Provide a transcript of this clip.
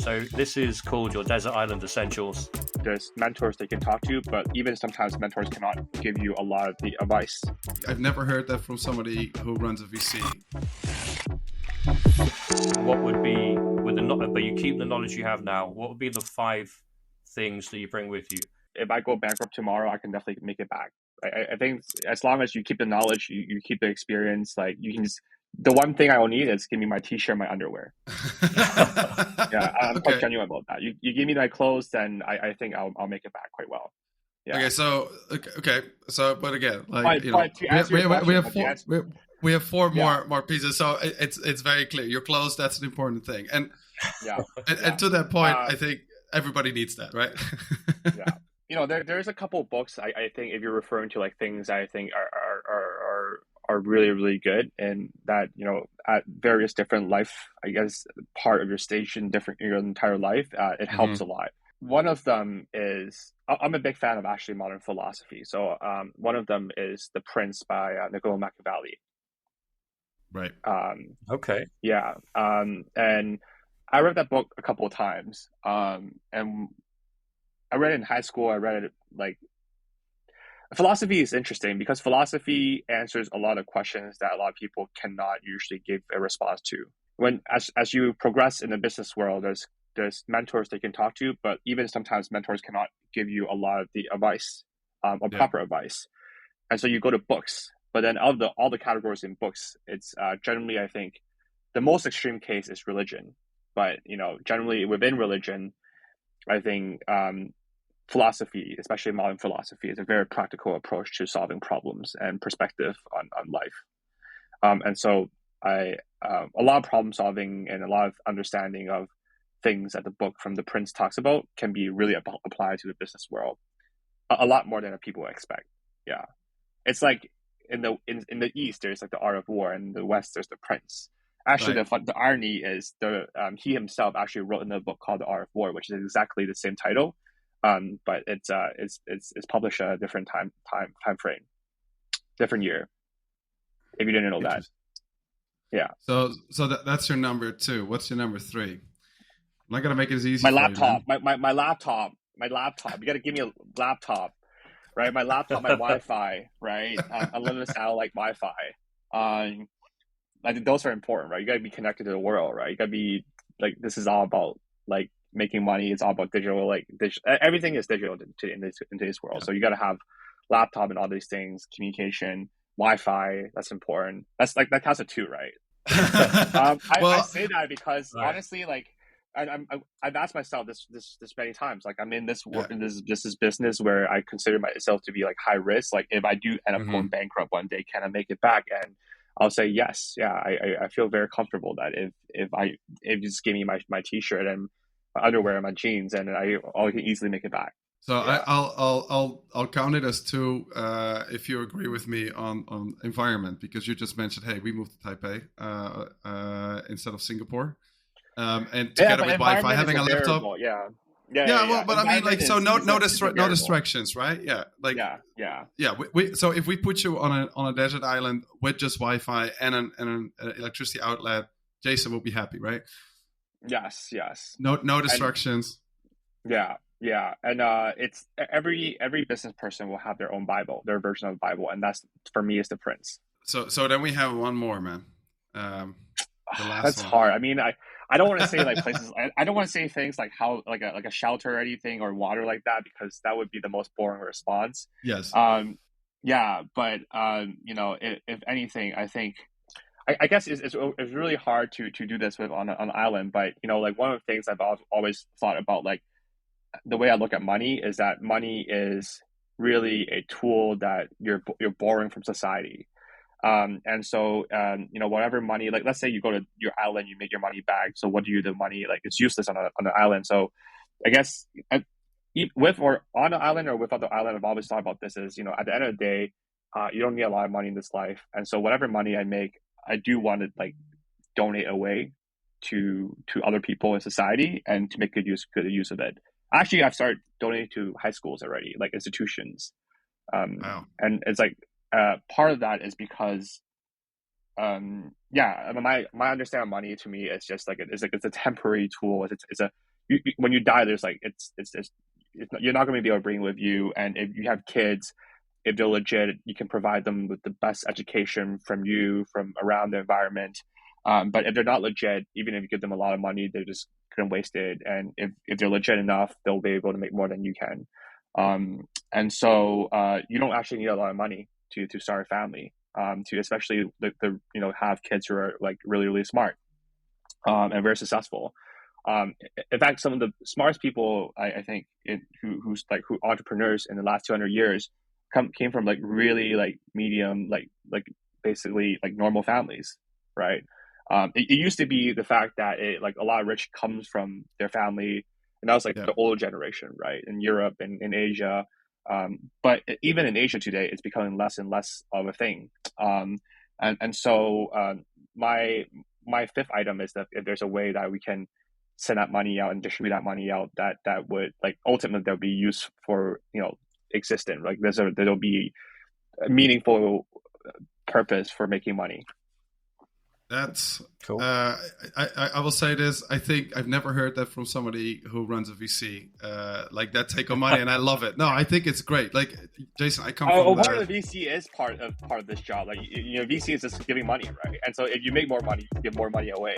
So this is called your Desert Island Essentials. There's mentors they can talk to, but even sometimes mentors cannot give you a lot of the advice. I've never heard that from somebody who runs a VC. What would be, but you keep the knowledge you have now, what would be the 5 things that you bring with you? If I go bankrupt tomorrow, I can definitely make it back. I think as long as you keep the knowledge, you keep the experience, like you can just, the one thing I will need is give me my t-shirt and my underwear. Yeah, I'm quite genuine about that. You give me my clothes, then I think I'll make it back quite well. Yeah. But again, like, we have 4 more pieces, so it's very clear. Your clothes, that's an important thing, and and to that point, I think everybody needs that, right? Yeah. There's a couple of books I think, if you're referring to like things I think are really, really good, and that, at various different life, I guess, part of your station, different your entire life, it helps a lot. One of them is, I'm a big fan of actually modern philosophy. So one of them is The Prince by Niccolo Machiavelli. Right. Okay. Yeah. And I read that book a couple of times. And I read it in high school. I read it philosophy is interesting because philosophy answers a lot of questions that a lot of people cannot usually give a response to. As you progress in the business world, there's mentors they can talk to, but even sometimes mentors cannot give you a lot of the advice, or proper advice. And so you go to books, but then of all the categories in books, it's generally, I think, the most extreme case is religion. But, generally within religion, I think philosophy, especially modern philosophy, is a very practical approach to solving problems and perspective on life. And so a lot of problem solving and a lot of understanding of things that the book from The Prince talks about can be really applied to the business world a lot more than people expect. Yeah. It's like in the East, there's like the art of war, and in the West, there's the Prince. Actually, the irony is he himself actually wrote in a book called The Art of War, which is exactly the same title, but it's published at a different time frame, different year. If you didn't know that, yeah. So that's your number 2. What's your number 3? I'm not gonna make it as easy. My laptop. My laptop. You got to give me a laptop, right? My laptop, my Wi-Fi, right? Unlimited satellite Wi-Fi. Like those are important, right? You got to be connected to the world, right? You got to be like, this is all about like making money. It's all about digital, everything is digital in today's world. Yeah. So you got to have laptop and all these things, communication, Wi-Fi. That's important. That counts as 2, right? I say that because honestly, like I've asked myself this many times. Like I'm in this work, in this business where I consider myself to be like high risk. Like if I do end up going bankrupt one day, can I make it back? And I'll say yes. Yeah, I feel very comfortable that if you just give me my t-shirt and my underwear and my jeans, and I can easily make it back. So yeah. I'll count it as 2 if you agree with me on environment, because you just mentioned, hey, we moved to Taipei instead of Singapore, and together with Wi-Fi, having a laptop. Variable, yeah. But I mean, like, so no distractions, right? Yeah, like So if we put you on a desert island with just Wi-Fi and an electricity outlet, Jason will be happy, right? Yes. No distractions. And, and it's every business person will have their own Bible, their version of the Bible, and that's, for me, is The Prince. So then we have one more, man. That's one. Hard. I mean, I don't want to say like places. I don't want to say things like how like a shelter or anything, or water like that, because that would be the most boring response. Yes. But if anything, I think I guess it's really hard to do this with on an island. But like one of the things I've always thought about, like the way I look at money, is that money is really a tool that you're borrowing from society. And so, whatever money, like, let's say you go to your island, you make your money back. So what do you do with the money? Like, it's useless on the island. So I guess with or on the island or without the island, I've always thought about this is, at the end of the day, you don't need a lot of money in this life. And so whatever money I make, I do want to like donate away to other people in society and to make good use of it. Actually, I've started donating to high schools already, like institutions. Wow. And it's like, part of that is because, my understanding of money to me is just like it's a temporary tool. It's a when you die, there's like you're not going to be able to bring with you. And if you have kids, if they're legit, you can provide them with the best education from around the environment. But if they're not legit, even if you give them a lot of money, they're just going to waste it. And if they're legit enough, they'll be able to make more than you can. And so you don't actually need a lot of money to start a family, to especially the have kids who are like really, really smart and very successful. In fact, some of the smartest people I think who entrepreneurs in the last 200 years came from like really like medium, like basically like normal families, right? It used to be the fact that like a lot of rich comes from their family, and that was like the old generation, right? In Europe and in Asia. But even in Asia today, it's becoming less and less of a thing. And so my fifth item is that if there's a way that we can send that money out and distribute that money out, that would like ultimately there'll be use for existent. Like there'll be a meaningful purpose for making money. That's cool. I will say this. I think I've never heard that from somebody who runs a VC, like that take on money, and I love it. No, I think it's great. Like Jason, I come from part of the VC is part of this job. Like VC is just giving money, right? And so if you make more money, you give more money away.